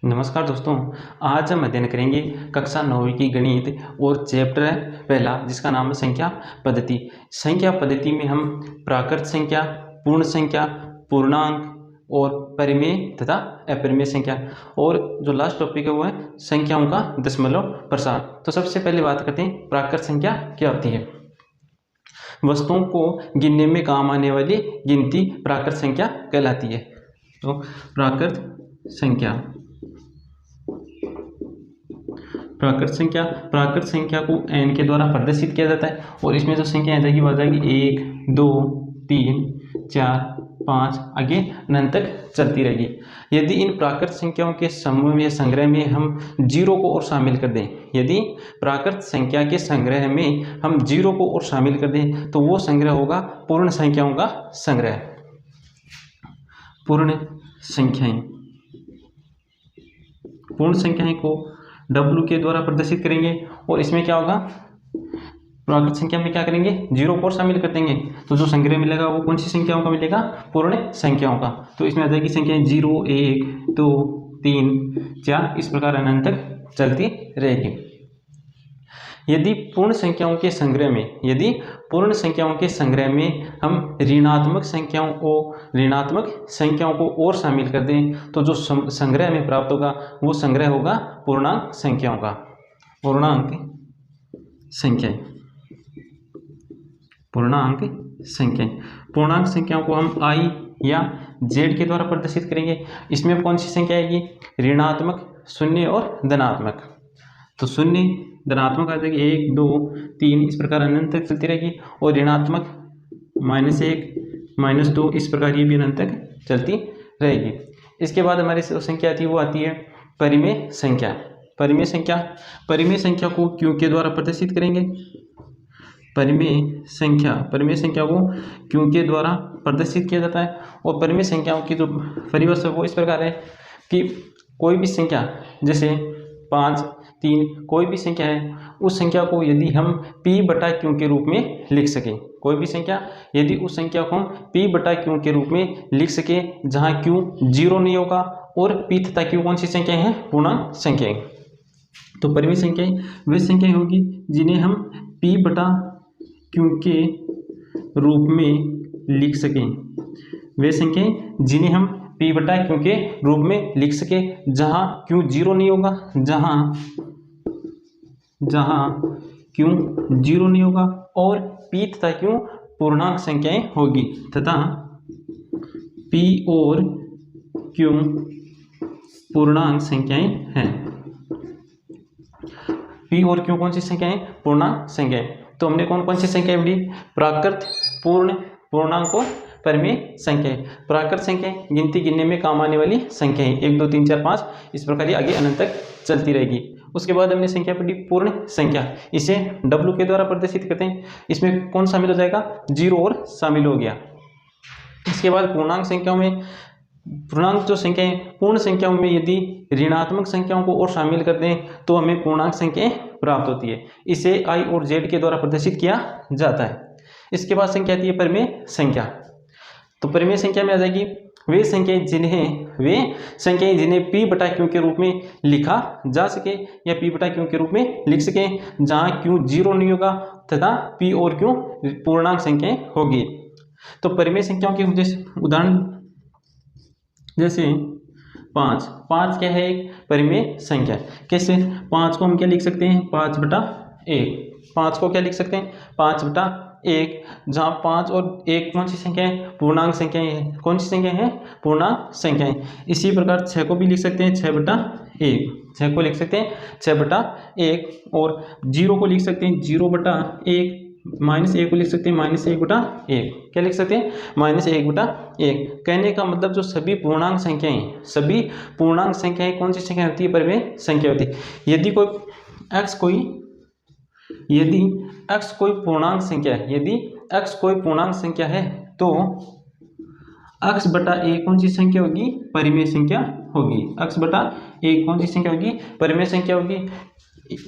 नमस्कार दोस्तों। आज हम अध्ययन करेंगे कक्षा 9वीं की गणित और चैप्टर है पहला, जिसका नाम है संख्या पद्धति। संख्या पद्धति में हम प्राकृत संख्या, पूर्ण संख्या, पूर्णांक और परिमेय तथा अपरिमेय संख्या, और जो लास्ट टॉपिक है वो है संख्याओं का दशमलव प्रसार। तो सबसे पहले बात करते हैं प्राकृत संख्या क्या होती है। वस्तुओं को गिनने में काम आने वाली गिनती प्राकृत संख्या कहलाती है। तो प्राकृत संख्या को n के द्वारा प्रदर्शित किया जाता है, और इसमें जो संख्या आ जाएगी वो आ जाएगी 1, 2, 3, 4, 5 आगे अनंत तक चलती रहेगी। यदि इन प्राकृत संख्याओं के समूह या संग्रह में हम जीरो को और शामिल कर दें, यदि प्राकृत संख्या के संग्रह में हम जीरो को और शामिल कर दें तो वो संग्रह होगा पूर्ण संख्याओं का संग्रह। पूर्ण संख्याएं को W के द्वारा प्रदर्शित करेंगे, और इसमें क्या होगा, प्राकृत संख्या में क्या करेंगे, जीरो को शामिल कर देंगे, तो जो संग्रह मिलेगा वो कौन सी संख्याओं का मिलेगा, पूर्ण संख्याओं का। तो इसमें आ जाएगी संख्याएं 0, 1, 2, 3, 4 इस प्रकार अनंत तक चलती रहेगी। यदि पूर्ण संख्याओं के संग्रह में हम ऋणात्मक संख्याओं को और शामिल कर दें तो जो संग्रह में प्राप्त होगा वो संग्रह होगा पूर्णांक संख्याओं का। पूर्णांक संख्याओं को हम i या z के द्वारा प्रदर्शित करेंगे। इसमें कौन सी संख्या आएगी, ऋणात्मक, शून्य और धनात्मक। तो शून्य, धनात्मक आ जाएगी 1, 2, 3 इस प्रकार अनंत तक चलती रहेगी, और ऋणात्मक -1, -2 इस प्रकार ये भी अनंत तक चलती रहेगी। इसके बाद हमारी संख्या आती है वो आती है परिमेय संख्या। परिमेय संख्या को q के द्वारा प्रदर्शित करेंगे। परिमेय संख्या को q के द्वारा प्रदर्शित किया जाता है, और परिमेय संख्याओं की जो परिभाषा वो इस प्रकार है कि कोई भी संख्या, जैसे 5, 3 कोई भी संख्या है, उस संख्या को यदि हम p/q के रूप में लिख सकें, कोई भी संख्या यदि उस संख्या को हम p/q के रूप में लिख सकें, जहां q 0 नहीं होगा और p तथा q कौन सी संख्याएं हैं, पूर्णांक संख्याएं। तो परिमेय संख्याएं वे संख्याएं होगी जिन्हें हम p/q के रूप में लिख सकें। वे संख्याएं जिन्हें हम p/q के रूप में लिख सके जहां q 0 नहीं होगा, जहां q 0 नहीं होगा और p तथा q पूर्णांक संख्याएं होगी, तथा p और q पूर्णांक संख्याएं हैं। p और q कौन सी संख्याएं, पूर्णांक संख्याएं। तो हमने कौन कौन सी संख्याएं पढ़ी, प्राकृत, पूर्ण, पूर्णांक और परिमेय संख्याएं। प्राकृत संख्याएं गिनती गिनने में काम आने वाली संख्याएं 1, 2, 3, 4, 5 इस प्रकार ये आगे अनंत तक चलती रहेगी। उसके बाद हमने संख्या पढ़ी पूर्ण संख्या, इसे W के द्वारा प्रदर्शित करते हैं। इसमें कौन शामिल हो जाएगा, 0 और शामिल हो गया। इसके बाद पूर्णांक जो संख्याएं, पूर्ण संख्याओं में यदि ऋणात्मक संख्याओं को और शामिल कर दें तो हमें पूर्णांक संख्याएं प्राप्त होती है। इसे i और z के द्वारा प्रदर्शित किया जाता है। इसके बाद संख्या आती है परिमेय संख्या। तो परिमेय संख्या में आ जाएगी वे संख्याएं जिन्हें p/q के रूप में लिखा जा सके या p/q के रूप में लिख सके, जहां q 0 नहीं होगा तथा p और q पूर्णांक संख्याएं होगी। तो परिमेय संख्याओं के उदाहरण जैसे 5 क्या है, एक परिमेय संख्या। कैसे, 5 को हम क्या लिख सकते हैं, 5/1। 5 को क्या लिख सकते हैं, 5/1, जहाँ 5 और 1 कौन सी संख्या है, पूर्णांक संख्याएं हैं। कौन सी संख्या है, पूर्णांक संख्याएं। इसी प्रकार 6 को भी लिख सकते हैं 6/1, 6 को लिख सकते हैं 6/1, और 0 को लिख सकते हैं 0/1, -1 को लिख सकते हैं -1/1। क्या लिख सकते हैं, -1/1। कहने का मतलब जो सभी पूर्णांक संख्याएं कौन सी संख्या होती है, परिमेय संख्या होती है। यदि x कोई पूर्णांक संख्या है, तो x/a कौन सी संख्या होगी, परिमेय संख्या होगी। x/a कौन सी संख्या होगी, परिमेय संख्या होगी।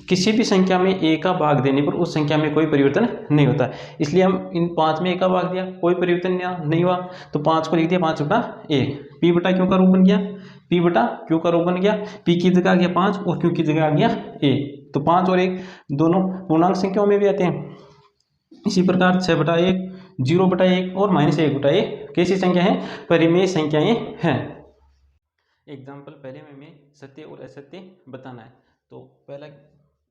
किसी भी संख्या में a का भाग देने पर उस संख्या में कोई परिवर्तन नहीं होता, इसलिए हम इन 5 में a का भाग दिया, कोई परिवर्तन नहीं हुआ, तो 5 को लिख दिया 5/1। p/q का रूप बन गया, पी बटा क्यू का रूप बन गया, पी की जगह आ गया 5 और क्यू की जगह आ गया 1। तो 5 और 1 दोनों पूर्णांक संख्याओं में भी आते हैं। इसी प्रकार 6/1, 0/1 और -1/1 कैसी संख्या है? परिमेय संख्याएं हैं। एग्जाम्पल पहले में हमें सत्य और असत्य बताना है। तो पहला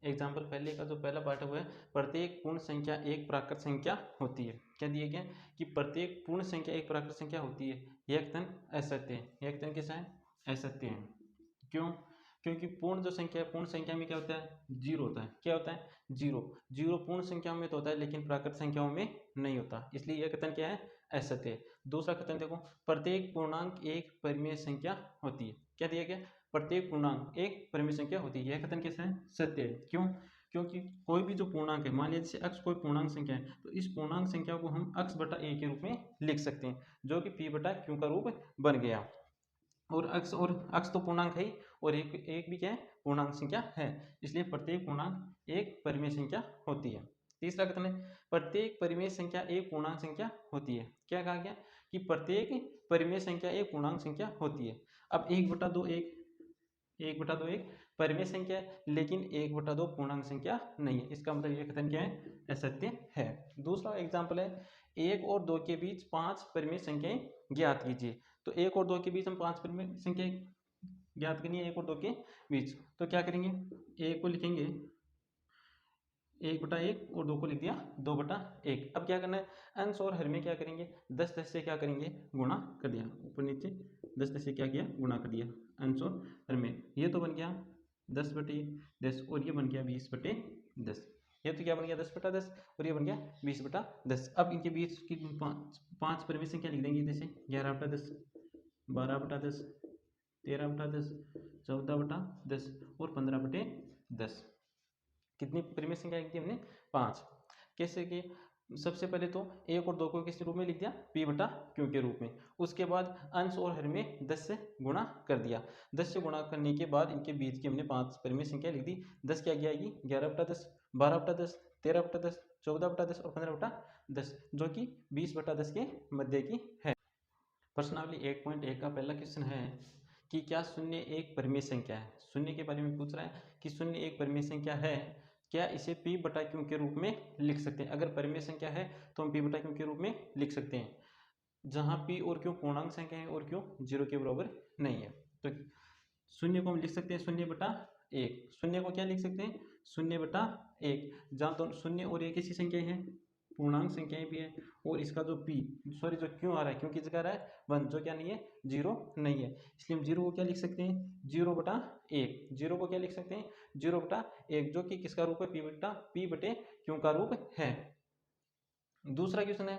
एग्जाम्पल पहले का जो पहला पार्ट हुआ है, प्रत्येक पूर्ण संख्या एक प्राकृत संख्या होती है। क्या दिया गया कि प्रत्येक पूर्ण संख्या एक प्राकृत संख्या होती है। यह कथन असत्य है। यह कथन कैसा है? असत्य है। क्यों? क्योंकि पूर्ण जो संख्या है, पूर्ण संख्या में क्या होता है? 0 होता है। क्या होता है? 0। 0 पूर्ण संख्याओं में तो होता है लेकिन प्राकृत संख्याओं में नहीं होता, इसलिए यह कथन क्या है? असत्य है। दूसरा कथन देखो, प्रत्येक पूर्णांक एक परिमेय संख्या होती है। क्या दिया गया? प्रत्येक पूर्णांक एक परिमेय संख्या होती है। यह कथन कैसा है? सत्य है। क्यों? क्योंकि कोई भी जो पूर्णांक है, मान लीजिए जैसे अक्स कोई पूर्णांक संख्या है, तो इस पूर्णांक संख्या को हम अक्स बटा ए के रूप में लिख सकते हैं, जो कि पी बटा क्यू का रूप बन गया। और अक्स तो पूर्णांक है ही, और एक भी क्या है? पूर्णांक संख्या है, इसलिए प्रत्येक पूर्णांक एक परिमेय संख्या होती है। तीसरा कथन है, प्रत्येक परिमेय संख्या एक पूर्णांक संख्या होती है। क्या कहा गया? कि प्रत्येक परिमेय संख्या एक पूर्णांक संख्या होती है। अब 1/2 एक परिमेय संख्या है, लेकिन 1/2 पूर्णांक संख्या नहीं है। इसका मतलब यह कथन क्या है? असत्य है। दूसरा एग्जाम्पल है, 1 और 2 के बीच 5 परिमेय संख्याएं ज्ञात कीजिए। तो 1 और 2 के बीच हम 5 परिमेय संख्या ज्ञात करनी है, 1 और 2 के बीच। तो क्या करेंगे? 1 को लिखेंगे 1/1 और 2 को लिख दिया 2/1। अब क्या करना है? अंश और हर में क्या करेंगे? 10 से क्या करेंगे? गुणा कर दिया। ऊपर नीचे 10 से क्या किया? गुणा कर दिया अंश और हर में। ये तो बन गया 10/10 और ये बन गया 20/10। ये तो क्या बन गया? 10/10 और ये बन गया 20/10। अब इनके बीच की पांच परिमेय संख्या लिख देंगे, जैसे 11/10, 12/10, 13/10, 14/10 और 15/10। कितनी परिमेय संख्या लिख दी हमने? 5। कैसे कि सबसे पहले तो 1 और 2 को किस रूप में लिख दिया? पी बटा क्यू के रूप में। उसके बाद अंश और हर में 10 से गुणा कर दिया। 10 से गुणा करने के बाद इनके बीच की हमने 5 परिमेय संख्या लिख दी। 10 क्या आएगी? 11/10, 12/10, 13/10, 14/10 और 15/10, जो कि 20/10 के मध्य की है। प्रश्नावली 1.1 का पहला क्वेश्चन है कि क्या शून्य एक परिमेय संख्या है? शून्य के बारे में पूछ रहा है कि शून्य एक परिमेय संख्या है, क्या इसे पी बटा क्यू के रूप में लिख सकते हैं? अगर परिमेय संख्या है तो हम पी बटा क्यू के रूप में लिख सकते हैं, जहां पी और क्यू पूर्णांक संख्या है और क्यू 0 के बराबर नहीं है। तो शून्य को हम लिख सकते हैं 0/1। शून्य को क्या लिख सकते हैं? 0/1, जहाँ तो शून्य और एक ऐसी संख्या है, पूर्णांक संख्याएं भी है, और इसका जो जो क्यों आ रहा है, क्यों की जगह आ रहा है 1, जो क्या नहीं है? 0 नहीं है, इसलिए हम 0 को क्या लिख सकते हैं? 0/1। 0 को क्या लिख सकते हैं? 0/1, जो कि किसका रूप है? पी बटे क्यों का रूप है। दूसरा क्वेश्चन है,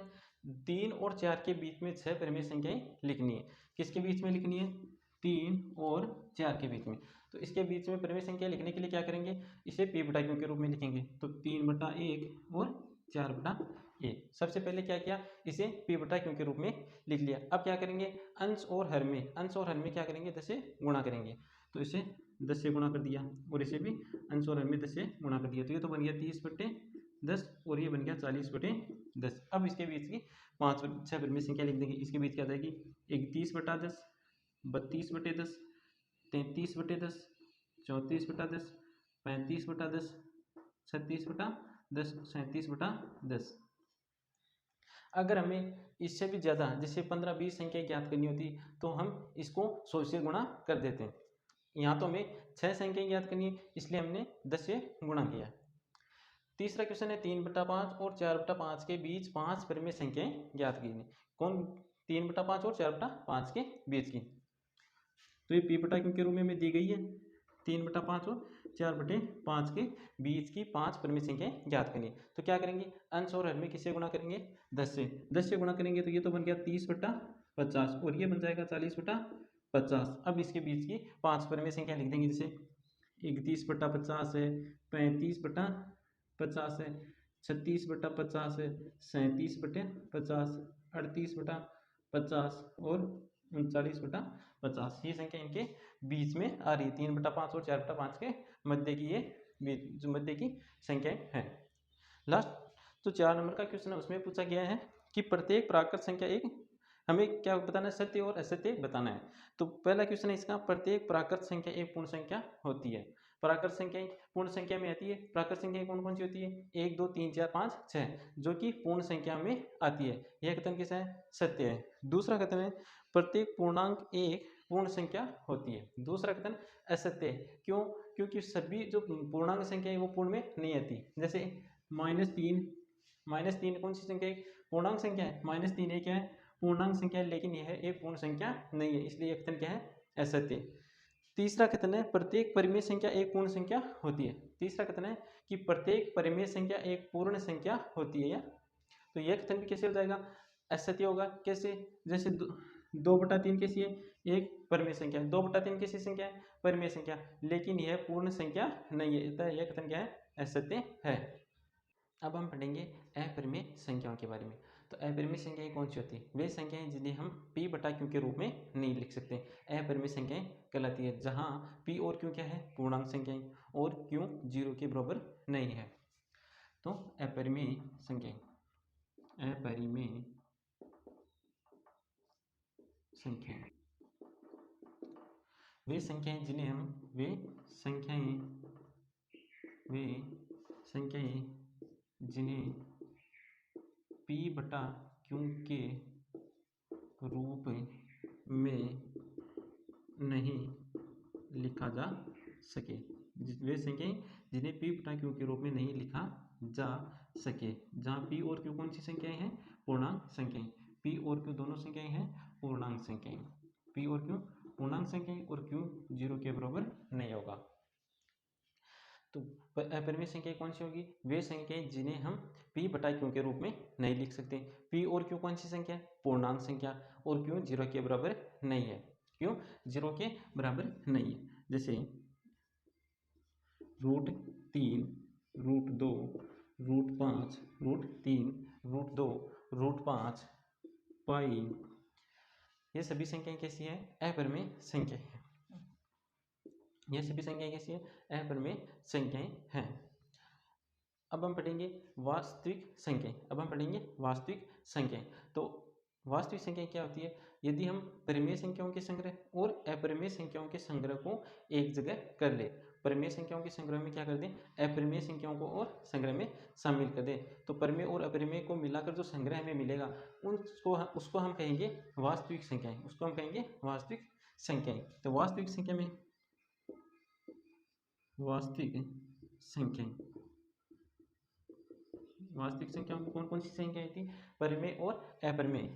3 और 4 के बीच में 6 परिमेय संख्याएं लिखनी है। किसके बीच में लिखनी है? 3 और 4 के बीच में। तो इसके बीच में परिमेय संख्या लिखने के लिए क्या करेंगे? इसे पी बटा क्यू के रूप में लिखेंगे। तो 3/1 और 4/1। सबसे पहले क्या किया? इसे पी बटा क्यू के रूप में लिख लिया। अब क्या करेंगे? अंश और हर में क्या करेंगे? 10 से गुणा करेंगे। तो इसे 10 से गुणा कर दिया, और इसे भी अंश और हर में 10 से गुणा कर दिया। तो ये तो बन गया 30/10 और ये बन गया 40/10। अब इसके बीच की 6 परिमेय संख्या लिख देंगे। इसके बीच क्या जाएगी? 31/10, 32/10, 33/10, 34/10, 35/10, 36/10, 37/10। अगर हमें इससे भी ज़्यादा, जैसे 15-20 संख्या ज्ञात करनी होती, तो हम इसको 100 से गुणा कर देते हैं। यहाँ तो हमें 6 संख्या ज्ञात करनी है, इसलिए हमने 10 से गुणा किया। तीसरा क्वेश्चन है, 3/5 और 4/5 के बीच 5 परिमेय संख्याएं ज्ञात कीजिए। कौन? 3/5 और 4/5 के बीच की। तो ये पी बटा क्यू के रूप में दी गई है। 3/5 और 4/5 के बीच की 5 परिमेय संख्याएं ज्ञात करनी। तो क्या करेंगे? अंश और हर में किससे गुणा करेंगे? 10 से। 10 से गुणा करेंगे तो ये तो बन गया 30/50 और ये बन जाएगा 40/50। अब इसके बीच की 5 परिमेय संख्या लिख देंगे, जैसे 31/50 है, 35/50 है, 36/50 है, 37/50, 38/50 और 39/50। ये संख्या इनके बीच में आ रही है। 3/5 और 4/5 के मध्य की, ये जो मध्य की संख्याएं हैं। लास्ट तो 4 नंबर का क्वेश्चन है, उसमें पूछा गया है कि प्रत्येक प्राकृत संख्या एक, हमें क्या बताना है, सत्य और असत्य बताना है। तो पहला क्वेश्चन है इसका, प्रत्येक प्राकृत संख्या एक पूर्ण संख्या होती है। प्राकृत संख्या पूर्ण संख्या में आती है। प्राकृत संख्या कौन कौन सी होती है, 1 2 3 4 5 6, जो कि पूर्ण संख्या में आती है। यह कथन किसा है, सत्य है। दूसरा कथन है प्रत्येक पूर्णांक एक पूर्ण संख्या होती है। दूसरा कथन असत्य है। क्यों, क्योंकि सभी जो पूर्णांक संख्या है वो पूर्ण में नहीं आती। जैसे -3 कौन सी संख्या है, पूर्णांक संख्या है। -3 एक क्या है, पूर्णांक संख्या है, लेकिन यह एक पूर्ण संख्या नहीं है, इसलिए यह कथन क्या है, असत्य। तीसरा कथन है प्रत्येक परिमेय संख्या एक पूर्ण संख्या होती है। तीसरा कथन है कि प्रत्येक परिमेय संख्या एक पूर्ण संख्या होती है। तो यह कथन भी कैसे हो जाएगा, असत्य होगा। कैसे, जैसे 2/3 कैसी है, एक परिमेय संख्या। 2/3 कैसी संख्या है, परिमेय संख्या, लेकिन यह पूर्ण संख्या नहीं है, अतः यह कथन क्या है, असत्य है। अब हम पढ़ेंगे अपरिमेय संख्याओं के बारे में। तो अपरिमेय संख्याएं कौन सी होती है, वे संख्याएं जिन्हें हम p बटा q के रूप में नहीं लिख सकते, अपरिमेय संख्याएं कहलाती है। जहां p और q क्या है, पूर्णांक संख्याएं, और q 0 के बराबर नहीं है। तो अपरिमेय संख्याएं, अपरिमेय संख्याएं वे संख्याएं जिन्हें हम जिन्हें p बटा q के रूप में नहीं लिखा जा सके। वे संख्याएं जिन्हें p बटा q के रूप में नहीं लिखा जा सके। जहाँ p और q कौन सी संख्याएं हैं, पूर्णांक संख्याएं। p और q दोनों संख्याएं हैं पूर्णांक संख्याएं। p और q पूर्णांक संख्याएं और q 0 के बराबर नहीं होगा। तो अपरिमेय संख्या कौन सी होगी, वे संख्याएं जिन्हें हम p बटा q के रूप में नहीं लिख सकते। p और q कौन सी संख्या है, पूर्णांक संख्या, और q 0 के बराबर नहीं है। क्यों 0 के बराबर नहीं है। जैसे √3, √2, √5, √3, √2, √5, पाई, ये सभी संख्याएं कैसी है, अपरिमेय संख्या है। ये सभी संख्याएं कैसी है, अपरिमेय संख्याएं हैं। अब हम पढ़ेंगे वास्तविक संख्याएं। अब हम पढ़ेंगे वास्तविक संख्याएं। तो वास्तविक संख्याएं क्या होती है, यदि हम परिमेय संख्याओं के संग्रह और अपरिमेय संख्याओं के संग्रह को एक जगह कर ले। परिमेय संख्याओं के संग्रह में क्या कर दें, अपरिमेय संख्याओं को और संग्रह में शामिल कर दें। तो परिमेय और अपरिमेय को मिलाकर जो संग्रह हमें मिलेगा उसको हम कहेंगे वास्तविक संख्याएं। उसको हम कहेंगे वास्तविक संख्याएं। तो वास्तविक संख्या में वास्तविक संख्याओं में कौन कौन सी संख्याएं थी, परिमेय और अपरिमेय।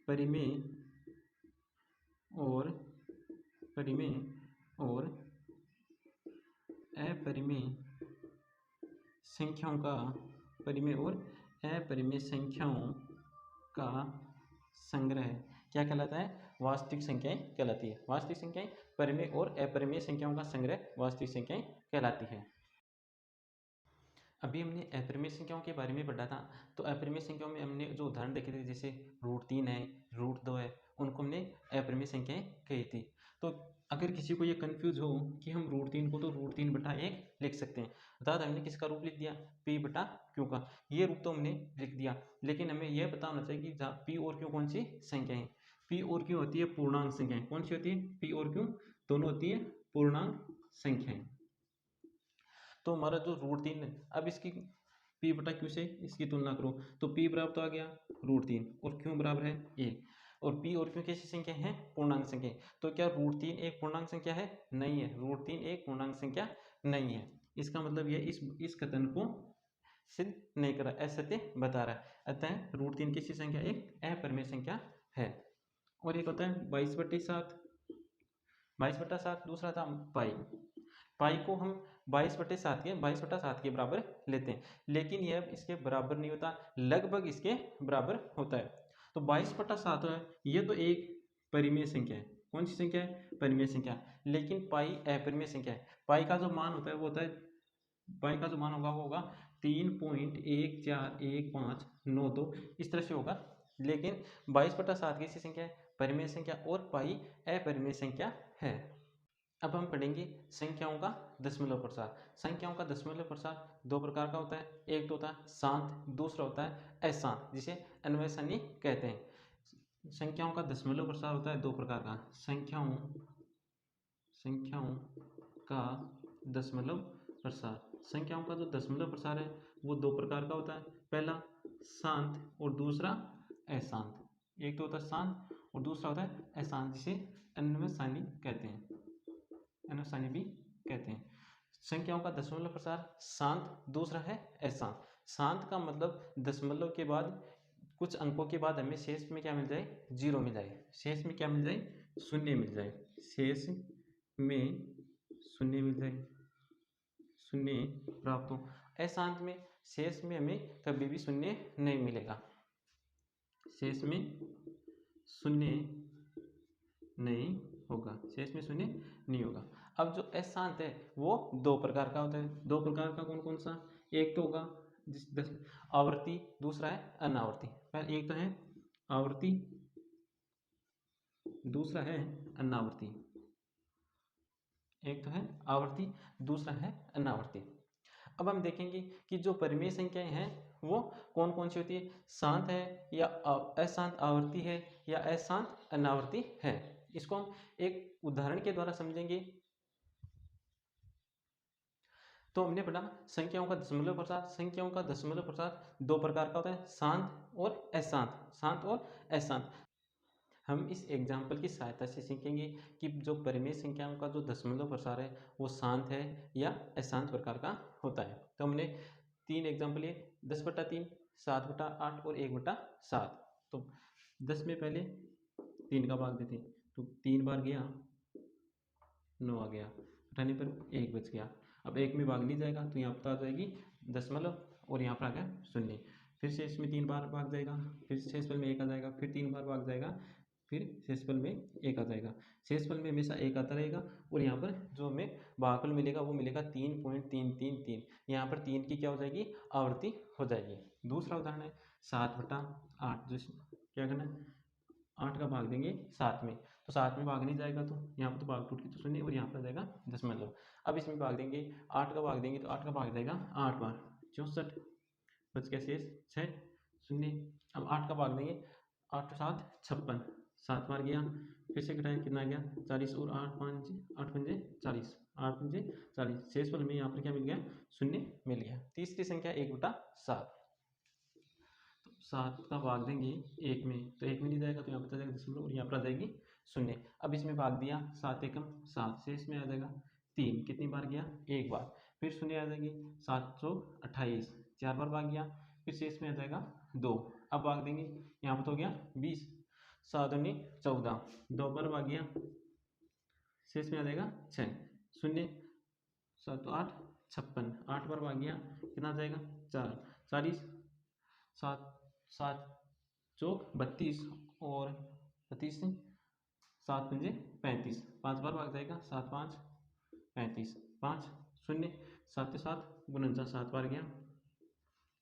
परिमेय और अपरिमेय संख्याओं का संग्रह क्या कहलाता है, वास्तविक संख्याएं कहलाती है। वास्तविक संख्याएं परिमेय और अपरिमेय संख्याओं का संग्रह वास्तविक संख्याएं कहलाती है। अभी हमने अपरिमेय संख्याओं के बारे में पढ़ा था। तो अपरिमेय संख्याओं में हमने जो उदाहरण देखे थे, जैसे √3 है, √2 है, उनको हमने अपरिमेय संख्याएं कही थी। तो अगर किसी को ये कंफ्यूज हो कि हम √3 को तो √3 बटा 1 लिख सकते हैं, अर्थात हमने किसका रूप लिख दिया, p बटा q का। ये रूप तो हमने लिख दिया, लेकिन हमें यह पता होना चाहिए कि p और q कौन सी संख्या है। p और q होती है पूर्णांक संख्याएं। कौन सी होती है, p और q दोनों होती है पूर्णांक संख्याएं। तो हमारा जो √3, अब इसकी p बटा q से इसकी तुलना करो, तो p बराबर तो आ गया √3 और q बराबर है 1। और p और q कैसी संख्या है, पूर्णांक संख्या। तो क्या √3 एक पूर्णांक संख्या है, नहीं है, √3 एक पूर्णांक संख्या नहीं है। इसका मतलब यह इस कथन को सिद्ध नहीं कर रहा, असत्य बता रहा है। अतः √3 किसी संख्या एक अपरिमेय संख्या है। और एक होता है 22/7, 22/7। दूसरा था पाई को हम 22/7 के बराबर लेते हैं, लेकिन यह इसके बराबर नहीं होता, लगभग इसके बराबर होता है। तो 22/7 है, ये तो एक परिमेय संख्या है। कौन सी संख्या है, परिमेय संख्या। लेकिन पाई अपरिमेय संख्या है। पाई का जो मान होता है वो होता है, पाई का जो मान होगा वो होगा 3.14159 इस तरह से होगा। लेकिन 22/7 कैसी संख्या है, परिमेय संख्या, और पाई अपरिमेय संख्या है। अब हम पढ़ेंगे संख्याओं का दशमलव प्रसार। संख्याओं का दशमलव प्रसार दो प्रकार का होता है, एक तो होता है शांत, दूसरा होता है अशांत, जिसे अन्वय सारणी कहते हैं। संख्याओं का दशमलव प्रसार होता है दो प्रकार का। संख्याओं का दशमलव प्रसार, संख्याओं का जो दशमलव प्रसार है वो दो प्रकार का होता है। पहला शांत और दूसरा अशांत। एक तो होता है शांत और दूसरा होता है अशांत, जिसे अन्वसानी कहते हैं, अन्वसानी भी कहते हैं। संख्याओं का दशमलव प्रसार शांत, दूसरा है अशांत। शांत का मतलब दशमलव के बाद कुछ अंकों के बाद हमें शेष में क्या मिल जाए, जीरो मिल जाए। शेष में क्या मिल जाए, शून्य मिल जाए। शेष में शून्य मिल जाए, शून्य प्राप्त हो। अशांत में शेष में हमें कभी भी शून्य नहीं मिलेगा, शेष में शून्य नहीं होगा, शेष में शून्य नहीं होगा। अब जो अशांत है वो दो प्रकार का होता है। दो प्रकार का कौन कौन सा, एक तो होगा आवर्ती, दूसरा है अनावर्ती। पहले एक तो है आवर्ती, दूसरा है अनावर्ती। एक तो है आवर्ती, दूसरा है अनावर्ती। अब हम देखेंगे कि जो परिमेय संख्याएं हैं वो कौन कौन सी होती है, शांत है या अशांत आवर्ती है या अशांत अनावर्ती है। इसको हम एक उदाहरण के द्वारा समझेंगे। तो हमने पढ़ा संख्याओं का दशमलव प्रसार। संख्याओं का दशमलव प्रसार दो प्रकार का होता है, शांत और अशांत, शांत और अशांत। हम इस एग्जाम्पल की सहायता से सीखेंगे कि जो परिमेय संख्याओं का जो दशमलव प्रसार है वो शांत है या अशांत प्रकार का होता है। तो हमने तीन एग्जाम्पल लिए, 10/3, 7/8 और 1/7। तो 10 में पहले 3 का भाग देते, तो 3 बार गया 9 आ गया, हटाने पर 1 बच गया। अब 1 में भाग नहीं जाएगा तो यहाँ पर आ जाएगी दशमलव और यहाँ पर आ गया शून्य। फिर से इसमें 3 बार भाग जाएगा, फिर शेषफल में 1 आ जाएगा, फिर 3 बार भाग जाएगा, फिर शेषफल में 1 आ जाएगा। शेषफल में हमेशा 1 आता रहेगा और यहाँ पर जो हमें भागफल मिलेगा वो मिलेगा 3.333। यहाँ पर 3 की क्या हो जाएगी, आवृत्ति हो जाएगी। दूसरा उदाहरण है 7/8। जो क्या करना है, 8 का भाग देंगे 7 में, तो 7 में भाग नहीं जाएगा तो यहाँ पर तो भाग टूट के तो शून्य और यहाँ पर आ जाएगा दशमलव। अब इसमें भाग देंगे, 8 का भाग देंगे तो 8 का भाग जाएगा 8 बार, 64 बच गया शेष 6 शून्य। अब 8 का भाग देंगे, 8 7 56, 7 बार गया, फिर से घटाया कितना गया 40 और 8 पंजे 40, 8 पंजे 40। शेषफल में यहाँ पर क्या मिल गया, शून्य मिल गया। तीसरी संख्या 1/7। तो 7 का भाग देंगे 1 में, तो 1 में नहीं जाएगा तो यहाँ पर आ जाएगा दशमलव और यहाँ पर आ जाएगी शून्य। अब इसमें भाग दिया 7 एकम 7, शेष में आ जाएगा 3, कितनी बार गया 1 बार, फिर शून्य आ जाएगी 728, 4 बार भाग गया, फिर शेष में आ जाएगा 2। अब भाग देंगे, यहाँ पर तो हो गया 20, 7 दूनी 14, 2 बार भाग गया, शेष में आ जाएगा 6, शून्य 7 8 56, 8 बार भाग गया, कितना आ जाएगा 4, 40, 7 7 चौक 32 और 32 से 7 पंजे 35, 5 बार भाग जाएगा, 7 5 35, 5 शून्य, 7 7 49, 7 बार गया,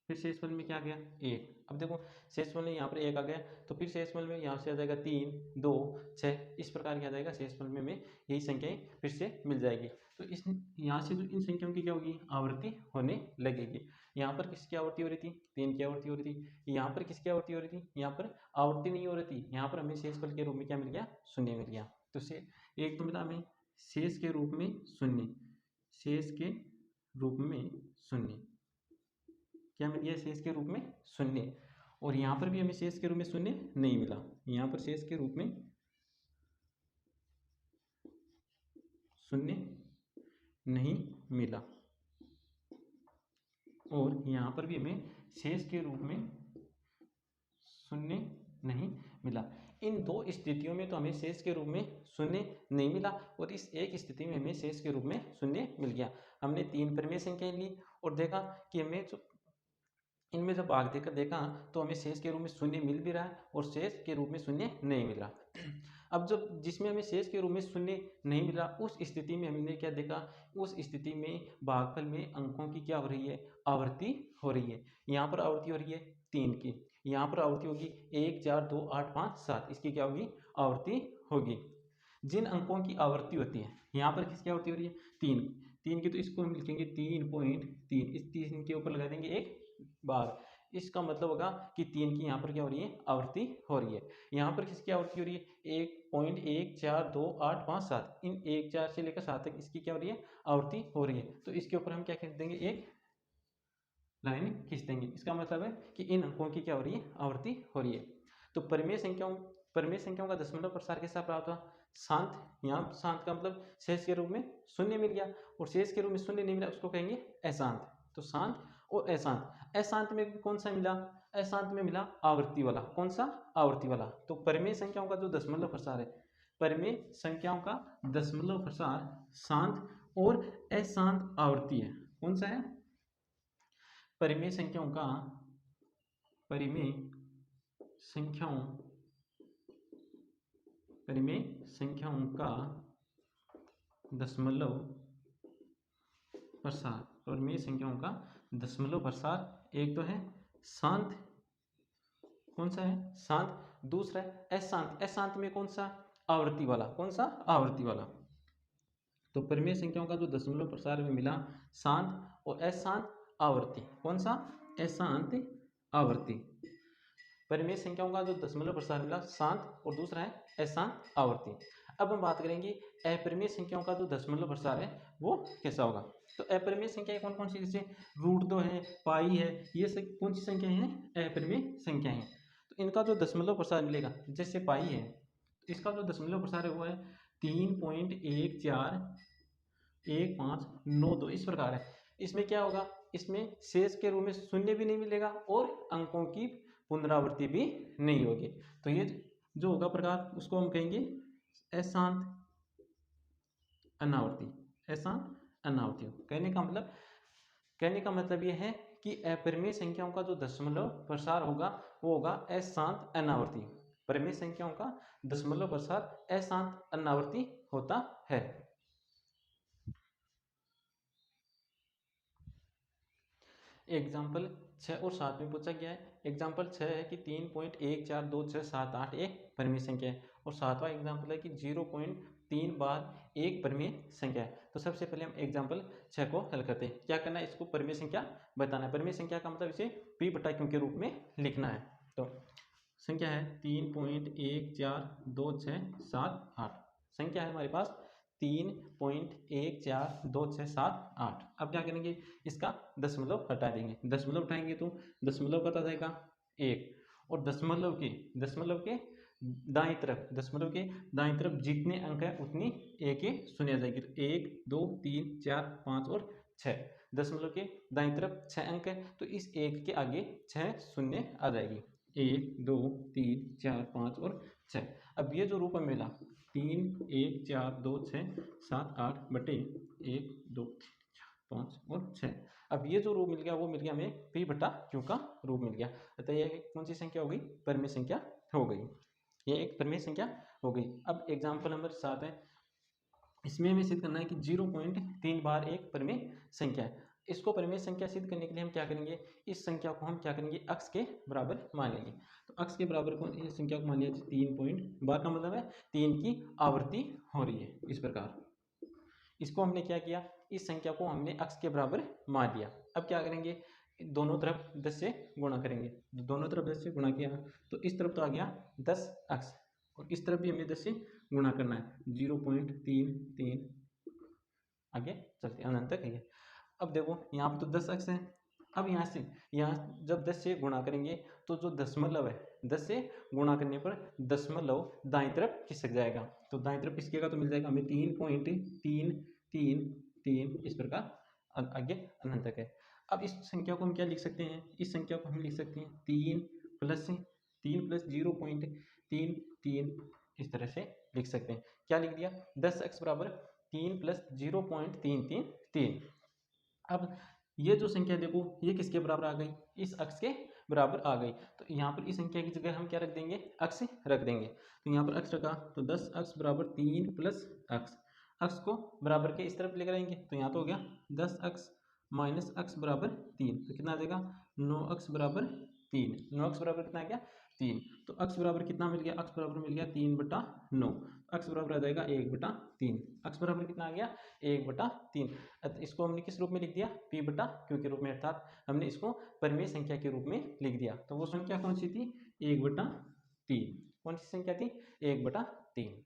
फिर शेषफल में क्या आ गया 1। अब देखो शेषफल में यहाँ पर 1 आ गया, तो फिर शेषफल में यहाँ से आ जाएगा 3 2 6, इस प्रकार क्या आ जाएगा शेषफल में हमें यही संख्याएं फिर से मिल जाएगी। तो इस यहाँ से जो इन संख्याओं की क्या होगी, आवृत्ति होने लगेगी। यहाँ पर किसकी आवृत्ति हो रही थी, 3 की आवृत्ति हो रही थी। यहाँ पर किसकी आवृत्ति हो रही थी, यहाँ पर आवृत्ति नहीं हो रही थी, यहाँ पर हमें शेषफल के रूप में क्या मिल गया, शून्य मिल गया। तो से एक तो मिला हमें शेष के रूप में शून्य, शेष के रूप में शून्य, क्या मिल गया, शेष के रूप में शून्य। और यहाँ पर भी हमें शेष के रूप में शून्य नहीं मिला, यहाँ पर शेष के रूप में शून्य नहीं मिला, और यहाँ पर भी हमें शेष के रूप में शून्य नहीं मिला। इन दो स्थितियों में तो हमें शेष के रूप में शून्य नहीं मिला, और इस एक स्थिति में हमें शेष के रूप में शून्य मिल गया। हमने 3 परिमेय संख्याएं ली और देखा कि हमें जो इनमें जब भाग देकर देखा तो हमें शेष के रूप में शून्य मिल भी रहा है और शेष के रूप में शून्य नहीं मिल रहा। अब जब जिसमें हमें शेष के रूप में शून्य नहीं मिल रहा, उस स्थिति में हमने क्या देखा, उस स्थिति में भागफल में अंकों की क्या हो रही है, आवृत्ति हो रही है। यहाँ पर आवृत्ति हो रही है 3 की, यहाँ पर आवृत्ति होगी 1 4 2 8 5 7, इसकी क्या होगी, आवृत्ति होगी। जिन अंकों की आवृत्ति होती है, यहाँ पर किसकी आवृत्ति हो रही है, 3 की, तो इसको हम लिखेंगे 3.3, इस 3 के ऊपर लगा देंगे एक बार, इसका मतलब होगा कि 3 की यहाँ पर क्या हो रही है, आवृत्ति हो रही है। यहाँ पर किसकी आवृत्ति हो रही है, 1.142857, इन 1 4 से लेकर 7 तक इसकी क्या हो रही है, आवृत्ति हो रही है। तो इसके ऊपर हम क्या खींच देंगे, एक लाइन खींच देंगे। इसका मतलब है कि इन अंकों की क्या हो रही है, आवृत्ति हो रही है। तो परिमेय संख्याओं का दशमलव प्रसार कैसा प्राप्त हुआ, शांत। यहाँ शांत का मतलब शेष के रूप में शून्य मिल गया, और शेष के रूप में शून्य नहीं मिला उसको कहेंगे अशांत। तो शांत और अशांत। अशांत में कौन सा मिला, अशांत में मिला आवृत्ति वाला। कौन सा, आवृत्ति वाला। तो परिमेय संख्याओं का जो दशमलव प्रसार है, परिमेय संख्याओं का दशमलव प्रसार शांत और अशांत आवृत्ति है। कौन सा है, परिमेय संख्याओं का दशमलव प्रसार। परिमेय संख्याओं का दशमलव प्रसार एक तो है शांत, कौन सा है, शांत। दूसरा है अशांत। अशांत में कौन सा, आवृत्ति वाला। कौन सा, आवृत्ति वाला। तो परिमेय संख्याओं का जो दशमलव प्रसार में मिला शांत और अशांत आवृत्ति। कौन सा, अशांत आवृत्ति। परिमेय संख्याओं का जो दशमलव प्रसार मिला शांत और दूसरा है अशांत आवृत्ति। अब हम बात करेंगे अपरिमेय संख्याओं का जो दशमलव प्रसार है वो कैसा होगा। तो अपरिमेय संख्याएं कौन कौन सी, जैसे √2 है, पाई है, ये सब कौन सी संख्याएं हैं, अपरिमेय संख्याएं हैं। तो इनका जो दशमलव प्रसार मिलेगा, जैसे पाई है, तो इसका जो दशमलव प्रसार है वो है 3.141592, इस प्रकार है। इसमें क्या होगा, इसमें शेष के रूप में शून्य भी नहीं मिलेगा और अंकों की पुनरावृत्ति भी नहीं होगी। तो ये जो होगा प्रकार, उसको हम कहेंगे अशांत अनावर्ती। अशांत अनावर्ती। कहने का मतलब ये है कि अपरिमेय संख्याओं का जो दशमलव प्रसार होगा वो होगा अशांत अनावर्ती। परिमेय संख्याओं का दशमलव प्रसार अशांत अनावर्ती होता है। एग्जाम्पल 6 और 7 में पूछा गया है। एग्जाम्पल 6 है कि 3.142678 एक परिमेय संख्या है, और 7वां एग्जाम्पल है कि 0.3 बार एक परिमेय संख्या है। तो सबसे पहले हम एग्जाम्पल 6 को हल करते हैं। क्या करना है, इसको परिमेय संख्या बताना है। परिमेय संख्या का मतलब इसे p/q के रूप में लिखना है। तो संख्या है 3.142678, संख्या है हमारे पास 3.142678। अब क्या करेंगे, इसका दशमलव हटा देंगे। दशमलव उठाएंगे तो दशमलव का जाएगा 1, और दशमलव के दाएं तरफ जितने अंक है उतनी एक शून्य आ जाएगी। तो 1 2 3 4 5 और 6। दशमलव के दाएं तरफ 6 अंक है, तो इस 1 के आगे 6 शून्य आ जाएगी। 1 2 3 4 5 और 6। अब ये जो रूप मिला 3 1 4 2 6 7 8 बटे 1 2 3 4 5 और 6। अब ये जो रूप मिल गया वो मिल गया हमें p/q का रूप मिल गया। अतः यह कौन सी संख्या हो गई, परिमेय संख्या हो गई। ये एक परिमेय संख्या हो गई। अब एग्जाम्पल नंबर 7 है। इसमें हमें सिद्ध करना है कि 0.3 बार एक परिमेय संख्या है। इसको परिमेय संख्या सिद्ध करने के लिए हम क्या करेंगे, इस संख्या को हम क्या करेंगे, अक्ष के बराबर मान लेंगे। तो अक्ष के बराबर को इस संख्या को मान लिया 3 बार का मतलब है 3 की आवृत्ति हो रही है। इस प्रकार इसको हमने क्या किया, इस संख्या को हमने अक्ष के बराबर मान लिया। अब क्या करेंगे, दोनों तरफ 10 से गुणा करेंगे। दोनों तरफ 10 से गुणा किया तो इस तरफ तो आ गया 10 अक्ष, और इस तरफ भी हमें 10 से गुणा करना है। 0.33 आगे चलते अनंत तक है। अब देखो यहाँ पर तो 10 अक्ष है। अब यहाँ जब 10 से गुणा करेंगे तो जो दशमलव है, 10 से गुणा करने पर दशमलव दाईं तरफ खिसक जाएगा। तो दाईं तरफ खिसकेगा तो मिल जाएगा हमें 3.333, इस प्रकार आगे अनंत तक है। अब इस संख्या को हम क्या लिख सकते हैं, इस संख्या को हम लिख सकते हैं 3 प्लस 0.33, इस तरह से लिख सकते हैं। क्या लिख दिया, 10 अक्ष बराबर 3 प्लस 0.333। अब ये जो संख्या देखो ये किसके बराबर आ गई, इस अक्ष के बराबर आ गई। तो यहाँ पर इस संख्या की जगह हम क्या रख देंगे, अक्ष रख देंगे। तो यहाँ पर अक्ष रखा तो 10 अक्ष बराबर 3 प्लस अक्ष को बराबर के इस तरफ लेकर आएंगे। तो यहाँ तो हो गया 10 अक्ष माइनस अक्ष बराबर 3, तो कितना आ जाएगा 9 अक्ष बराबर 3। 9 अक्ष बराबर कितना आ गया 3। तो अक्ष बराबर कितना मिल गया, अक्ष बराबर मिल गया 3/9। अक्ष बराबर आ जाएगा 1/3। 3। x बराबर कितना आ गया 1/3। इसको हमने किस रूप में लिख दिया p/q के रूप में, अर्थात हमने इसको परिमेय संख्या के रूप में लिख दिया। तो वो संख्या कौन सी थी 1/3। कौन सी संख्या थी 1/3।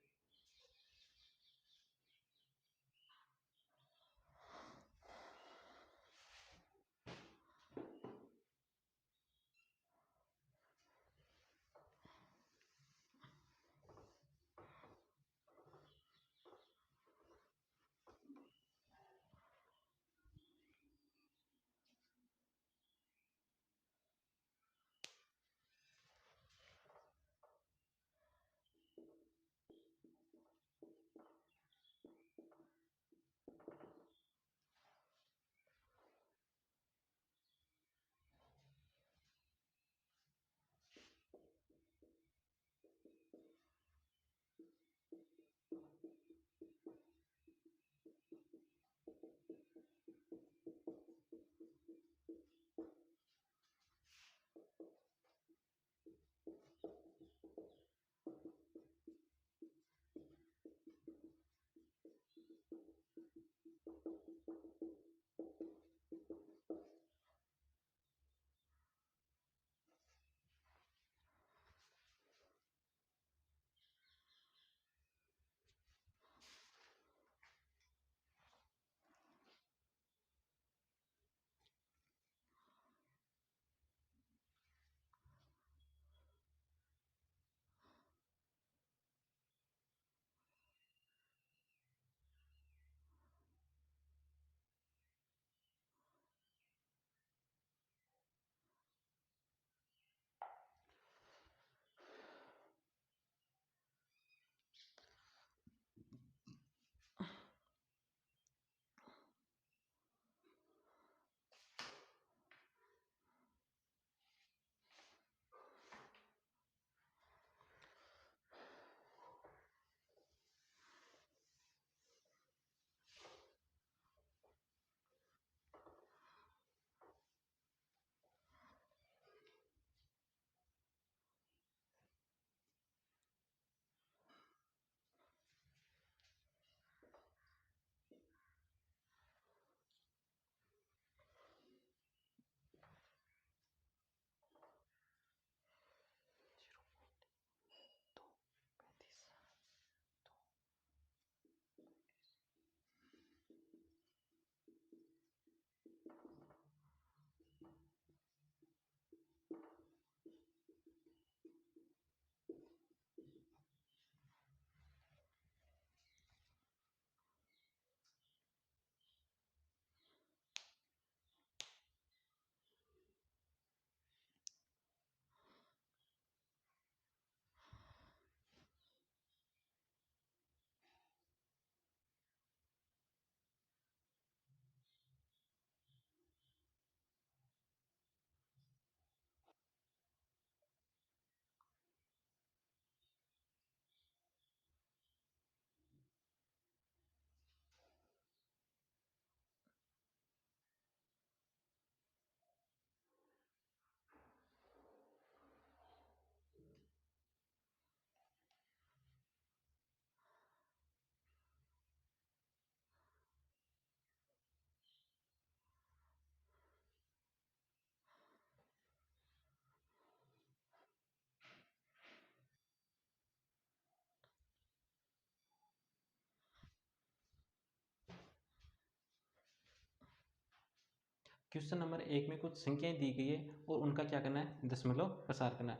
क्वेश्चन नंबर 1 में कुछ संख्याएं दी गई है और उनका क्या करना है दशमलव प्रसार करना है।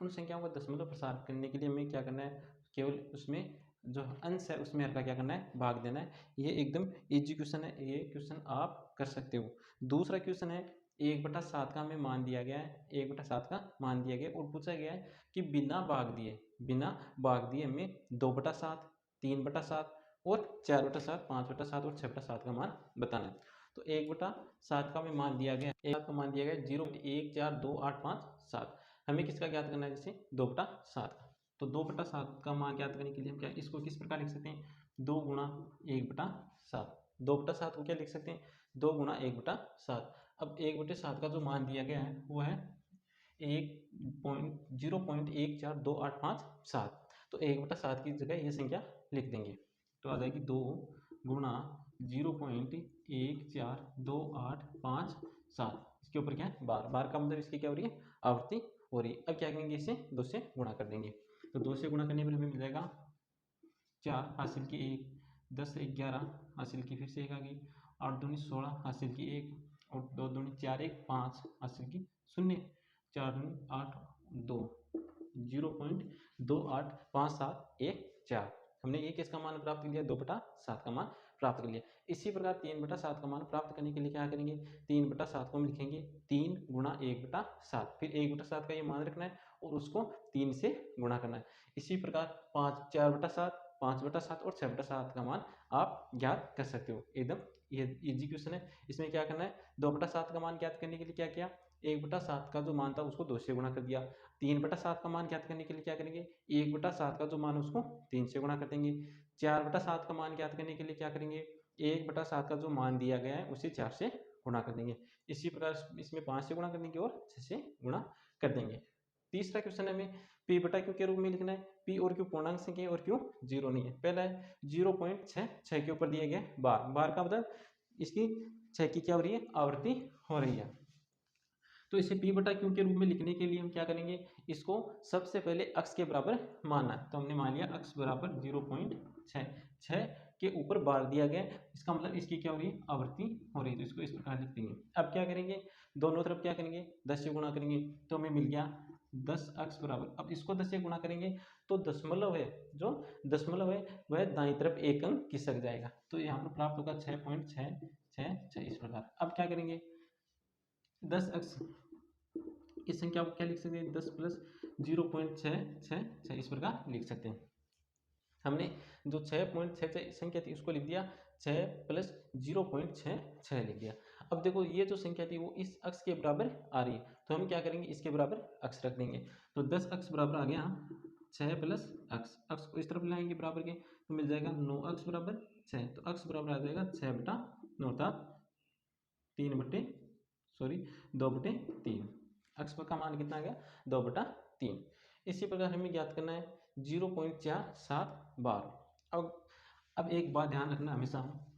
उन संख्याओं का दशमलव प्रसार करने के लिए हमें क्या करना है, केवल उसमें जो अंश है उसमें हर का क्या करना है भाग देना है। ये एकदम इजी क्वेश्चन है, ये क्वेश्चन आप कर सकते हो। दूसरा क्वेश्चन है 1/7 का हमें मान दिया गया है, 1/7 का मान दिया गया और पूछा गया है कि बिना भाग दिए हमें 2/7, 3/7 और 4/7, 5/7 और 6/7 का मान बताना है। तो 1/7 का हमें मान दिया गया, 0.14285 हमें किसका ज्ञात करना है, जैसे 2/7 का। तो 2/7 का मान ज्ञात करने के लिए हम क्या इसको किस प्रकार लिख सकते हैं, 2 गुणा 1/7। 2/7 को क्या लिख सकते हैं 2 गुणा 1/7। अब 1/7 का जो मान दिया गया है वो है 0.14285। तो 1/7 की जगह ये संख्या लिख देंगे। तो आ जाएगी 2 गुणा 0.142857। इसके ऊपर क्या है बार, बार का मतलब इसकी क्या हो रही है आवृत्ति हो रही है। अब क्या करेंगे इसे 2 से गुणा कर देंगे, तो 2 से गुणा करने पर हमें मिल जाएगा 4 हासिल की 1, 10 से 11 हासिल की फिर से 1 आ गई, 8 दूनी 16 हासिल की 1 और 2 दूनी 4 1 5 हासिल की 0, 4 दूनी 8 2 0.285714। हमने ये किसका मान प्राप्त कर लिया 2/7 का मान प्राप्त कर लिया। इसी प्रकार 3/7 का मान प्राप्त करने के लिए क्या करेंगे 3/7 को हम लिखेंगे 3 गुणा 1/7, फिर 1/7 का ये मान रखना है और उसको 3 से गुणा करना है। इसी प्रकार 4/7, 5/7 और 6/7 का मान आप ज्ञात कर सकते हो। एकदम ये इजी क्वेश्चन है। इसमें क्या करना है 2/7 का मान ज्ञात करने के लिए क्या किया 1/7 का जो मान था उसको 2 से गुणा कर दिया। 3/7 का मान ज्ञात करने के लिए क्या करेंगे 1/7 का जो मान है उसको 3 से गुणा कर देंगे। 4/7 का मान ज्ञात करने के लिए क्या करेंगे 1/7 का जो मान दिया गया है उसे 4 से गुणा कर देंगे। इसी प्रकार इसमें 5 से गुणा कर देंगे और 6 से गुणा कर देंगे। तीसरा क्वेश्चन हमें p बटा q के रूप में लिखना है। p और q पूर्णांक संख्या और q जीरो नहीं है। पहला है 0.6 के ऊपर दिया गया बार, बार का मतलब इसकी 6 की क्या हो रही है आवृत्ति हो रही है। तो इसे p बटा q के रूप में लिखने के लिए हम क्या करेंगे इसको सबसे पहले अक्ष के बराबर मानना है। तो हमने मान लिया अक्ष बराबर 0.6 के ऊपर बार दिया गया, इसका मतलब इसकी क्या हो रही है आवृत्ति हो रही है। तो इसको इस प्रकार लिख देंगे। अब क्या करेंगे दोनों तरफ क्या करेंगे 10 से गुणा करेंगे, तो हमें मिल गया 10 अक्ष बराबर। अब इसको 10 से गुणा करेंगे तो दशमलव है जो दशमलव है वह दाईं तरफ एक अंक खिसक जाएगा, तो यहाँ पर प्राप्त होगा 6.666 इस प्रकार। अब क्या करेंगे 10 अक्ष इस संख्या को क्या लिख सकते हैं 10 प्लस 0.666 इस प्रकार लिख सकते हैं। हमने जो 6.66 संख्या थी उसको लिख दिया 6 प्लस 0.66 लिख दिया। अब देखो ये जो संख्या थी वो इस अक्ष के बराबर आ रही है, तो हम क्या करेंगे इसके बराबर अक्ष रख देंगे। तो 10 अक्ष बराबर आ गया 6 प्लस अक्ष, अक्ष को इस तरफ लाएंगे बराबर के तो मिल जाएगा 9 अक्ष बराबर 6, तो अक्ष बराबर आ जाएगा 6/9 अर्थात 2/3। अक्ष का मान कितना आ गया 2/3। इसी प्रकार हमें ज्ञात करना है 0.47 बार। अब एक बात ध्यान रखना हमेशा,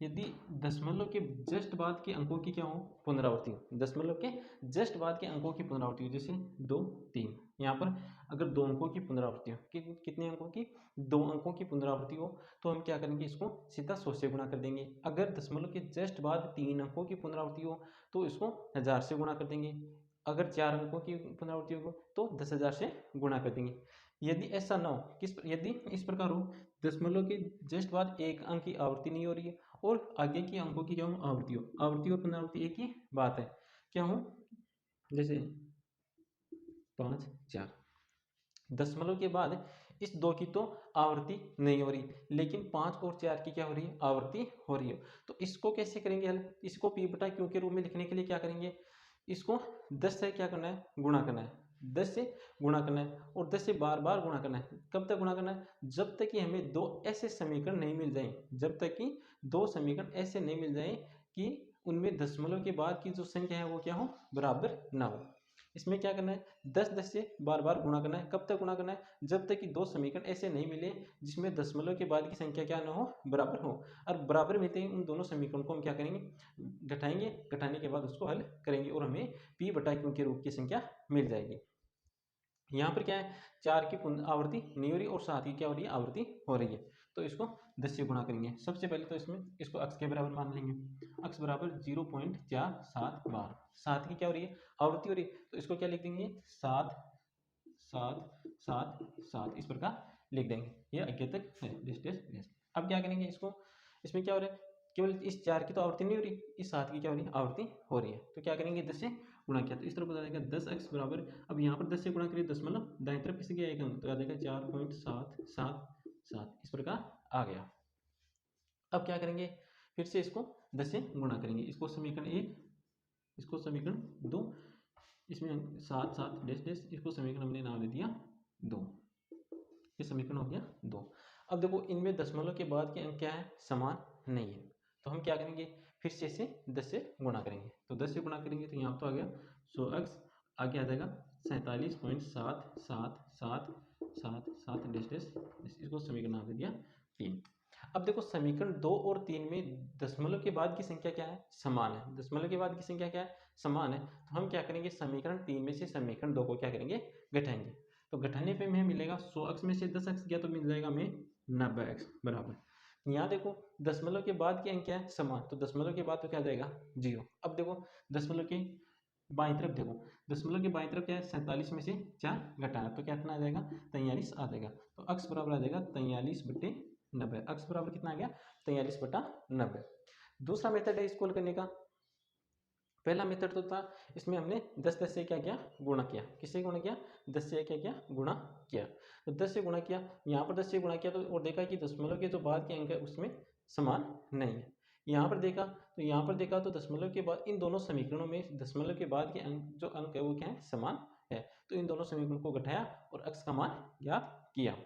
यदि दशमलव के जस्ट बाद के अंकों की क्या हो पुनरावृत्ति हो, दशमलव के जस्ट बाद के अंकों की पुनरावृत्ति हो, जैसे 2 3 यहाँ पर अगर 2 अंकों की पुनरावृत्ति हो कितने अंकों की 2 अंकों की पुनरावृत्ति हो, तो हम क्या करेंगे इसको सीधा 100 से गुणा कर देंगे। अगर दशमलव के जस्ट बाद 3 अंकों की पुनरावृत्ति हो तो इसको 1000 से गुणा कर देंगे। अगर 4 अंकों की पुनरावृत्ति हो तो 10,000 से गुणा कर देंगे। यदि ऐसा ना हो यदि इस प्रकार हो दशमलव के जस्ट बाद एक अंक की आवृत्ति नहीं हो रही है और आगे की अंकों की क्या हो आवृत्ति हो, आवृत्ति और पुनरावृत्ति एक ही बात है, क्या हो जैसे 5 4 दशमलव के बाद इस 2 की तो आवृत्ति नहीं हो रही लेकिन 5 और 4 की क्या हो रही है आवृत्ति हो रही है। तो इसको कैसे करेंगे हल, इसको p बटा q के रूप में लिखने के लिए क्या करेंगे इसको 10 से क्या करना है गुणा करना है, 10 से गुणा करना है और 10 से बार बार गुणा करना है। कब तक गुणा करना है जब तक कि हमें 2 ऐसे समीकरण नहीं मिल जाए, जब तक कि 2 समीकरण ऐसे नहीं मिल जाए कि उनमें दशमलव के बाद की जो संख्या है वो क्या हो बराबर ना हो। इसमें क्या करना है 10 से बार बार गुणा करना है। कब तक गुणा करना है जब तक कि 2 समीकरण ऐसे नहीं मिले जिसमें दशमलव के बाद की संख्या क्या ना हो बराबर हो, और बराबर मिलते ही उन दोनों समीकरण को हम क्या करेंगे घटाएंगे, घटाने के बाद उसको हल करेंगे और हमें p बटा q के रूप की संख्या मिल जाएगी। यहाँ पर क्या है 4 की आवृत्ति नहीं हो रही और 7 की क्या हो रही है आवृत्ति हो रही है, तो इसको 10 से गुणा करेंगे। सबसे पहले तो इसमें इसको अक्ष के बराबर मान लेंगे, अक्ष बराबर 0.47 बार 7 की क्या हो रही है आवृत्ति हो रही है, तो इसको क्या लिख देंगे 7 7 7 7 इस प्रकार लिख देंगे। ये आगे तक है डिस्टेंस। अब क्या करेंगे इसको, इसमें क्या हो रहा है केवल इस 4 की तो आवृत्ति नहीं हो रही, इस 7 की क्या हो रही है आवृत्ति हो रही है, तो क्या करेंगे 10 से गुणा किया तो इस तरफ बता देगा 10 अक्ष बराबर। अब यहाँ पर 10 से गुणा करिए दशमलव दाएं तरफ किसी गया एक अंक तो आ जाएगा 4.777 इस प्रकार आ गया। अब क्या करेंगे फिर से इसको 10 से गुणा करेंगे, इसको समीकरण 1 इसको समीकरण 2 इसमें 7 7 डैश डैश इसको समीकरण हमने नाम दे दिया 2, ये समीकरण हो गया 2। अब देखो इनमें दशमलव के बाद के अंक क्या है समान नहीं है, तो हम क्या करेंगे फिर से इसे 10 से गुणा करेंगे। तो 10 से गुणा करेंगे तो यहाँ तो आ गया 100 अक्ष, आगे आ जाएगा 47.777 7 7 डैश डैश, इसको समीकरण नाम दे दिया 3। अब देखो समीकरण 2 और 3 में दशमलव के बाद की संख्या क्या है, समान है। दशमलव के बाद की संख्या क्या है, समान है। तो हम क्या करेंगे, समीकरण 3 में से समीकरण 2 को क्या करेंगे, घटाएंगे। तो घटाने पे हमें मिलेगा 100x में से 10x गया तो मिल जाएगा हमें 90x बराबर। यहाँ देखो दशमलव के बाद के अंक क्या है, समान, तो दशमलव के बाद तो क्या आ जाएगा 0। अब देखो दशमलव के बाईं तरफ देखो, दशमलव के बाईं तरफ क्या है, 47 में से 4 घटाना, तो क्या कितना आ जाएगा, 43 आ जाएगा। तो x बराबर आ जाएगा 43/90। x बराबर कितना आ गया, 43/90। दूसरा मेथड है इसको हल करने का। पहला मेथड तो था इसमें हमने 10 से क्या किया, गुणा किया। किससे गुणा किया, 10 से क्या किया, गुणा किया। तो 10 से गुणा किया, यहाँ पर 10 से गुणा किया तो और देखा कि दशमलव के जो बाद के अंक है उसमें समान नहीं है। यहाँ पर देखा तो यहाँ पर देखा तो दशमलव के बाद इन दोनों समीकरणों में दशमलव के बाद के अंक जो अंक है वो क्या है, समान है। तो इन दोनों समीकरणों को घटाया और x का मान ज्ञात किया।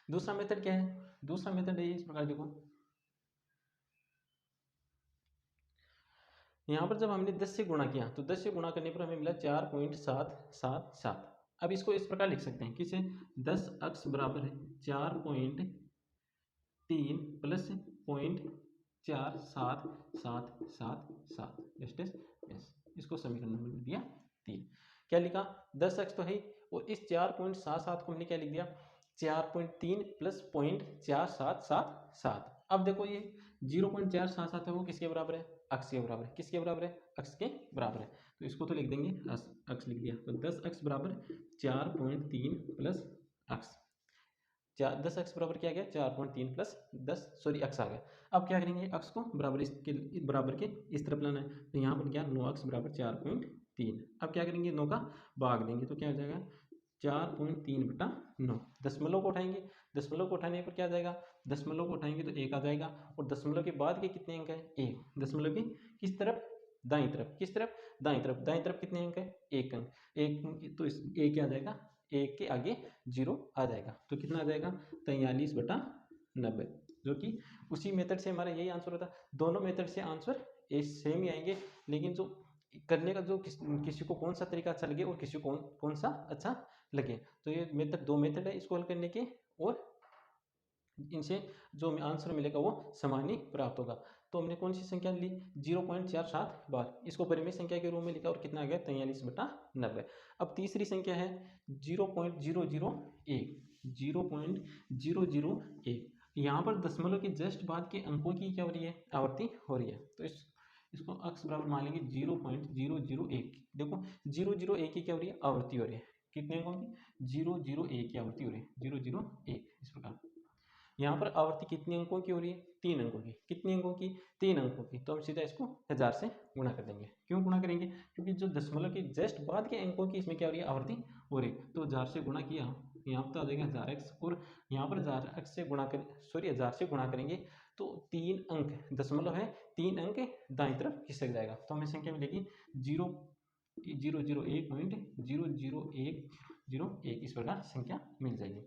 दूसरा मेथड क्या है, दूसरा मेथड है इस प्रकार देखो, यहाँ पर जब हमने 10 से गुणा किया तो 10 से गुणा करने पर हमें मिला 4.777। अब इसको इस प्रकार लिख सकते हैं, किसे, 10x बराबर है 4.3 प्लस 0.4777 यस, इसको समीकरण नंबर दिया 3। क्या लिखा, 10x तो है और इस 4.77 को हमने क्या लिख दिया, 4.3 प्लस 0.4777। अब देखो ये 0.477 है वो किसके बराबर है, x के बराबर है। किसके बराबर है, x के बराबर है। तो इसको तो लिख देंगे, x लिख दिया। तो 10x बराबर 4.3 प्लस x, 10x बराबर क्या आ गया, 4.3 प्लस 10 सॉरी x आ गया। अब क्या करेंगे, x को बराबर इसके बराबर के इस तरफ लाना है। तो यहाँ पर क्या, 9x बराबर 4.3। अब क्या करेंगे, 9 का भाग देंगे तो क्या हो जाएगा 4.3/9। दशमलव को उठाएंगे, दशमलव को उठाने पर क्या आ जाएगा, दशमलव को उठाएंगे तो 1 आ जाएगा। और दशमलव के बाद के कितने अंक है, 1। दशमलव की किस तरफ, दाईं तरफ। किस तरफ, दाईं तरफ। दाईं तरफ कितने अंक है, 1 अंक। 1 तो इस 1 क्या आ जाएगा, 1 के आगे 0 आ जाएगा। तो कितना आ जाएगा, 43/90, जो कि उसी मेथड से हमारा यही आंसर होता। दोनों मेथड से आंसर सेम ही आएंगे, लेकिन जो करने का जो किसी को कौन सा तरीका अच्छा लगे और किसी को कौन सा अच्छा लगे। तो ये मेथड, दो मेथड है इसको हल करने के, और इनसे जो आंसर मिलेगा वो समान ही प्राप्त होगा। तो हमने कौन सी संख्या ली, 0.47 बार, इसको परिमेय संख्या के रूप में लिखा और कितना आ गया, 43/90। अब तीसरी संख्या है 0.001, 0.001। यहाँ पर दशमलव के जस्ट बाद के अंकों की क्या हो रही है, आवर्ती हो रही है। तो इसको x बराबर मान लेंगे 0.001। देखो 001 की क्या हो रही है, आवर्ती हो रही है। कितने अंकों की, 001 की आवर्ती हो रही है, 001 इस प्रकार। यहाँ पर आवर्ती कितने अंकों की हो रही है, 3 अंकों की। कितने अंकों की, 3 अंकों की। तो हम सीधा इसको 1000 से गुणा कर देंगे। क्यों गुणा करेंगे, क्योंकि जो दशमलव के जस्ट बाद के अंकों की इसमें क्या हो रही है, आवर्ती हो रही है। तो 1000 से गुणा किया, यहाँ पर तो आ जाएगा 1000x, और यहाँ पर 1000x से गुणा कर, सॉरी 1000 से गुणा करेंगे तो 3 अंक, दशमलव है 3 अंक दाईं तरफ खिसक जाएगा। तो हमें संख्या मिलेगी 0.001 इस प्रकार संख्या मिल जाएगी।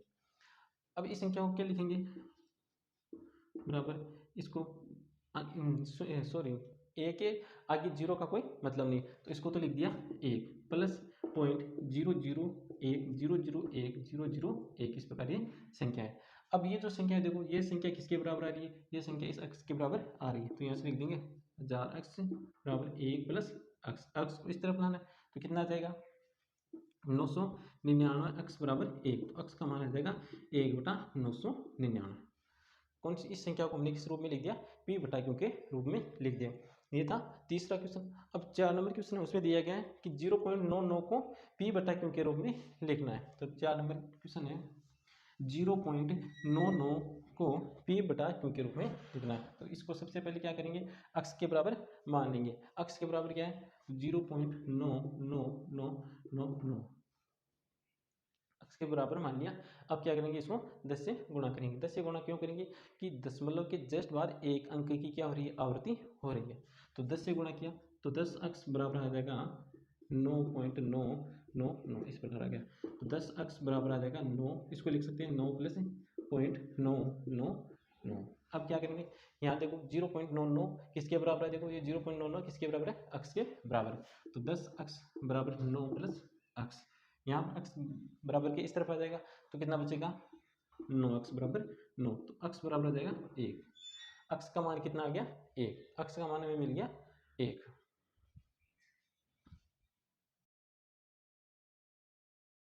अब इस संख्या को क्या लिखेंगे, बराबर इसको, सॉरी ए के आगे 0 का कोई मतलब नहीं, तो इसको तो लिख दिया 1 प्लस 0.001 इस प्रकार ये संख्या है। अब ये जो संख्या है देखो, ये संख्या किसके बराबर आ रही है, ये संख्या इस x के बराबर आ रही है। तो यहाँ से लिख देंगे 1000x बराबर 1 प्लस x को इस तरफ लाना है। तो कितना आ जाएगा, 999, x बराबर 1। तो x का मान आ जाएगा 1/999। कौन सी, इस संख्या को हमने किस रूप में लिख दिया, p बटा क्यू के रूप में लिख दिया। ये था तीसरा क्वेश्चन। अब 4 नंबर क्वेश्चन है, उसमें दिया गया है कि 0.99 को p बटा क्यू के रूप में लिखना है। तो 4 नंबर क्वेश्चन है 0.99 को p बटा क्यू के रूप में लिखना है। तो इसको सबसे पहले क्या करेंगे, x के बराबर मान लेंगे। x के बराबर क्या है, 0.99999, x के बराबर मान लिया। अब क्या करेंगे, इसको 10 से गुणा करेंगे। 10 से गुणा क्यों करेंगे, कि दशमलव के जस्ट बाद एक अंक की क्या हो रही है, आवृत्ति हो रही है। तो 10 से गुणा किया तो 10x बराबर आ जाएगा 9.999 इस प्रकार आ गया। तो 10x बराबर आ जाएगा 9, इसको लिख सकते हैं 9 प्लस 0.999। अब क्या करेंगे, यहाँ देखो 0.99 किसके बराबर है, देखो ये 0.99 किसके बराबर है, x के बराबर है। तो 10x बराबर 9 प्लस x, यहाँ पर x बराबर के इस तरफ आ जाएगा तो कितना बचेगा 9x बराबर 9, तो x बराबर आ जाएगा 1। x का मान कितना आ गया 1, x का मान हमें मिल गया 1।